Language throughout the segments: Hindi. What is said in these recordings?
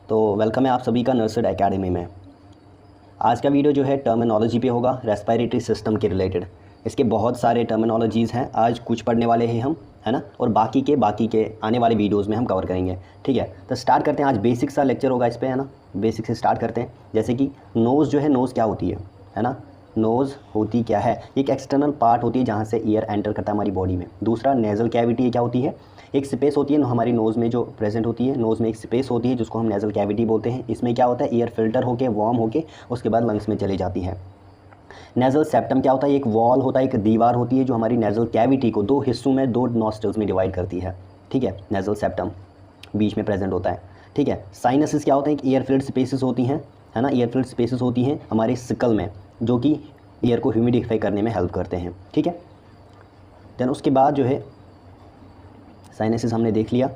तो वेलकम है आप सभी का नर्सड एकेडमी में। आज का वीडियो जो है टर्मिनोलॉजी पे होगा, रेस्पिरेटरी सिस्टम के रिलेटेड। इसके बहुत सारे टर्मिनोलॉजीज़ हैं, आज कुछ पढ़ने वाले हैं हम, है ना, और बाकी के आने वाले वीडियोस में हम कवर करेंगे। ठीक है, तो स्टार्ट करते हैं। आज बेसिक सा लेक्चर होगा इस पर, है ना। बेसिक से स्टार्ट करते हैं। जैसे कि नोज़ जो है, नोज़ क्या होती है ना। नोज़ होती क्या है? एक एक्सटर्नल पार्ट होती है जहाँ से एयर एंटर करता है हमारी बॉडी में। दूसरा नेज़ल कैविटी क्या होती है? एक स्पेस होती है हमारी नोज़ में जो प्रेजेंट होती है। नोज़ में एक स्पेस होती है जिसको हम नेज़ल कैविटी बोलते हैं। इसमें क्या होता है, एयर फिल्टर होकर वार्म होकर उसके बाद लंग्स में चली जाती है। नेज़ल सेप्टम क्या होता है? एक वॉल होता है, एक दीवार होती है जो हमारी नेज़ल कैविटी को दो हिस्सों में, दो नॉस्ट्रल्स में डिवाइड करती है। ठीक है, नेज़ल सेप्टम बीच में प्रेजेंट होता है। ठीक है, साइनसेस क्या होते हैं? एयर फिल्ड स्पेसेस होती हैं, है ना। एयर फिल्ड स्पेसेस होती हैं हमारे स्कल में, जो कि एयर को ह्यूमिडिफाई करने में हेल्प करते हैं। ठीक है, देन उसके बाद जो है साइनसेस हमने देख लिया।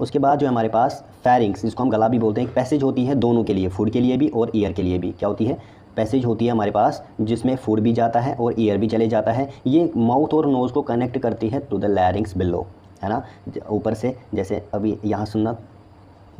उसके बाद जो है हमारे पास फेरिंग्स, जिसको हम गला भी बोलते हैं, एक पैसेज होती है दोनों के लिए, फूड के लिए भी और ईयर के लिए भी। क्या होती है? पैसेज होती है हमारे पास जिसमें फूड भी जाता है और ईयर भी चले जाता है। ये माउथ और नोज़ को कनेक्ट करती है टू द लैरिंग्स बिलो, है ना। ऊपर से जैसे अभी यहाँ सुनना,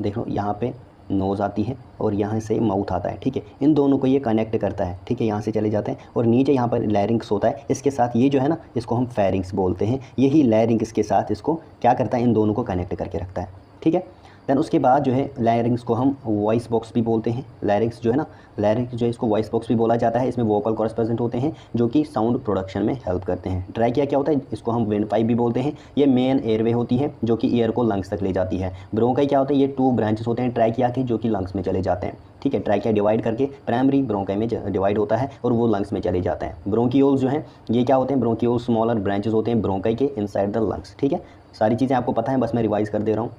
देख लो, यहाँ पे नोज़ आती है और यहाँ से माउथ आता है। ठीक है, इन दोनों को ये कनेक्ट करता है। ठीक है, यहाँ से चले जाते हैं और नीचे यहाँ पर लैरिंग्स होता है। इसके साथ ये जो है ना, इसको हम फेरिंग्स बोलते हैं। यही लैरिंग्स के साथ इसको क्या करता है, इन दोनों को कनेक्ट करके रखता है। ठीक है, दैन उसके बाद जो है लैरिंग्स को हम वॉइस बॉक्स भी बोलते हैं। लैरिंग्स जो है ना, लैरिंग्स जो है इसको वॉइस बॉक्स भी बोला जाता है। इसमें वोकल कॉर्ड्स प्रेजेंट होते हैं जो कि साउंड प्रोडक्शन में हेल्प करते हैं। ट्रैकिया क्या होता है? इसको हम विंड पाइप भी बोलते हैं। ये मेन एयरवे होती है जो कि एयर को लंग्स तक ले जाती है। ब्रोंकाई क्या होता है? ये 2 ब्रांचेस होते हैं ट्रैकिया के, जो कि लंग्स में चले जाते हैं। ठीक है, ट्रैकिया डिवाइड करके प्राइमरी ब्रोंकाई में डिवाइड होता है और वो लंग्स में चले जाते हैं। ब्रोंकियोल्स जो हैं ये क्या होते हैं? ब्रोंकियोल्स स्मॉलर ब्रांचेस होते हैं ब्रोंकाई के इनसाइड द लंग्स। ठीक है, सारी चीज़ें आपको पता है, बस मैं रिवाइज कर दे रहा हूँ।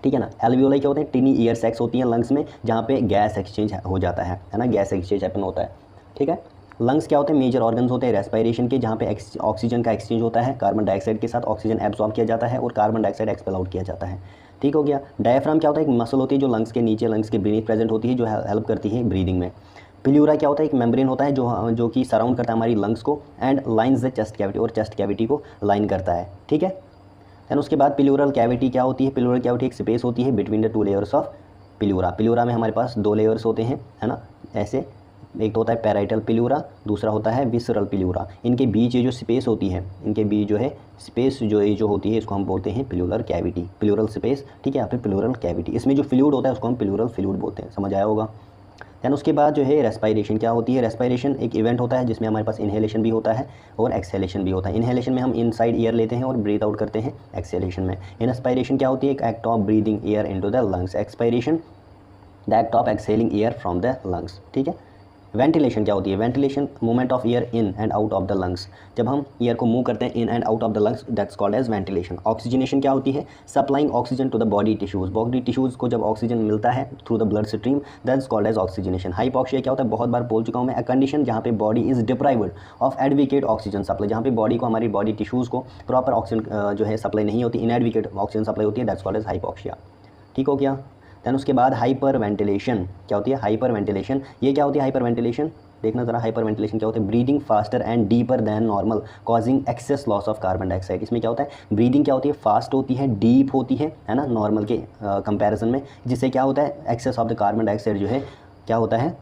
ठीक है ना। एल्वियोलाई क्या होते हैं? टिनी ईयर सैक्स होती हैं लंग्स में, जहाँ पे गैस एक्सचेंज हो जाता है ना, गैस एक्सचेंज हैपन होता है। ठीक है, लंग्स क्या होते हैं? मेजर ऑर्गन्स होते हैं रेस्पिरेशन के, जहाँ पे ऑक्सीजन का एक्सचेंज होता है। कार्बन डाइऑक्साइड के साथ ऑक्सीजन एब्जॉर्ब किया जाता है और कार्बन डाइऑक्साइड एक्सपेल आउट किया जाता है। ठीक हो गया। डायफ्राम क्या होता है? एक मसल होती है जो लंग्स के नीचे, लंग्स के बीनीथ प्रेजेंट होती है, जो हेल्प करती है ब्रीदिंग में। प्लूरा क्या होता है? एक मेम्ब्रेन होता है जो कि सराउंड करता है हमारी लंग्स को and lines the chest cavity, और चेस्ट कैविटी को लाइन करता है। ठीक है, दैन उसके बाद प्लूरल कैविटी क्या होती है? प्लूरल कैविटी एक स्पेस होती है between the 2 layers of pleura. Pleura में हमारे पास 2 लेयर्स होते हैं, है ना, ऐसे। एक तो होता है पैराइटल प्लूरा, दूसरा होता है विसरल प्लूरा। इनके बीच ये जो स्पेस होती है, इनके बीच जो है स्पेस जो होती है, इसको हम बोलते हैं प्लूरल कैविटी, प्लूरल स्पेस। ठीक है, या फिर प्लूरल कैविटी। इसमें जो फ्लूइड होता है उसको हम प्लूरल फ्लूइड बोलते हैं। समझ आया होगा। दैन उसके बाद जो है रेस्पिरेशन क्या होती है? रेस्पिरेशन एक इवेंट होता है जिसमें हमारे पास इनहेलेशन भी होता है और एक्सहेलेशन भी होता है। इनहेलेशन में हम इनसाइड एयर लेते हैं और ब्रीथ आउट करते हैं। एक्सहेलेशन में इंस्पायरेशन क्या होती है? एक act of breathing air into the lungs. Expiration the act of exhaling air from the lungs. ठीक है, वेंटिलेशन क्या होती है? Ventilation movement of air in and out of the lungs. जब हम एयर को मूव करते हैं in and out of the lungs, that's called as ventilation. Oxygenation क्या होती है? Supplying oxygen to the body tissues. Body tissues को जब ऑक्सीजन मिलता है through the blood stream, that's called as oxygenation. Hypoxia क्या होता है? बहुत बार बोल चुका हूँ मैं, अ कंडीशन जहाँ पे body is deprived of adequate oxygen supply, जहाँ पे बॉडी को, हमारी बॉडी टिश्यूज को प्रॉपर ऑक्सीजन जो है सप्लाई नहीं होती, इनएडविकेट ऑक्सीजन सप्लाई होती है, दैट्स कॉल्ड एज हाइपोक्सिया। ठीक हो गया। दैन उसके बाद हाइपर वेंटिलेशन क्या होती है? हाइपर वेंटिलेशन ये क्या होती है? हाइपर वेंटिलेशन देखना ज़रा, हाइपर वेंटिलेशन क्या होता है? Breathing faster and deeper than normal causing excess loss of carbon dioxide. इसमें क्या होता है? ब्रीदिंग क्या होती है? फास्ट होती है, डीप होती है ना, नॉर्मल के कंपैरिजन में, जिससे क्या होता है? Excess of the carbon dioxide जो है क्या होता है?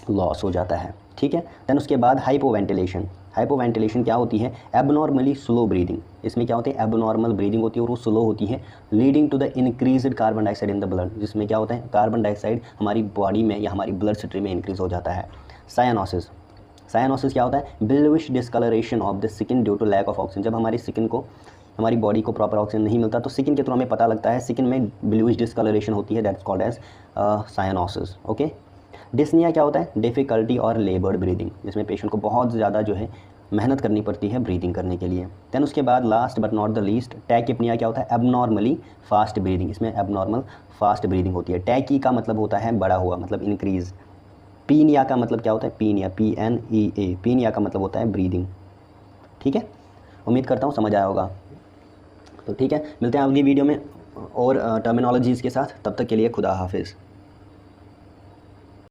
लॉस हो जाता है। ठीक है, दैन उसके बाद हाइपोवेंटिलेशन। हाइपोवेंटिलेशन क्या होती है? Abnormally slow breathing. इसमें क्या होती है? एबनॉर्मल ब्रीदिंग होती है और वो स्लो होती है, leading to the increased carbon dioxide in the blood, जिसमें क्या होता है? कार्बन डाइऑक्साइड हमारी बॉडी में या हमारी ब्लड स्ट्रीम में इंक्रीज हो जाता है। साइनोसिस। साइनोसिस क्या होता है? Bluish discoloration of the skin due to lack of oxygen. जब हमारी स्किन को, हमारी बॉडी को प्रॉपर ऑक्सीजन नहीं मिलता तो स्किन के थ्रू हमें पता लगता है, स्किन में ब्लूइश डिस्कलरेशन होती है, that's called as cyanosis. Okay. Dyspnea क्या होता है? डिफ़िकल्टी और लेबर्ड ब्रीदिंग, जिसमें पेशेंट को बहुत ज़्यादा जो है मेहनत करनी पड़ती है ब्रीदिंग करने के लिए। दैन उसके बाद last but not the least tachypnoea क्या होता है? Abnormally fast breathing. इसमें एबनॉर्मल फास्ट ब्रीदिंग होती है। टैकी का मतलब होता है बड़ा हुआ, मतलब इंक्रीज़। पीनिया का मतलब क्या होता है? पीनिया, PNEA, पीनिया का मतलब होता है ब्रीदिंग। ठीक है, उम्मीद करता हूँ समझ आया होगा। तो ठीक है, मिलते हैं अगली वीडियो में और टर्मिनोलॉजीज़ के साथ। तब तक के लिए खुदा हाफिज़।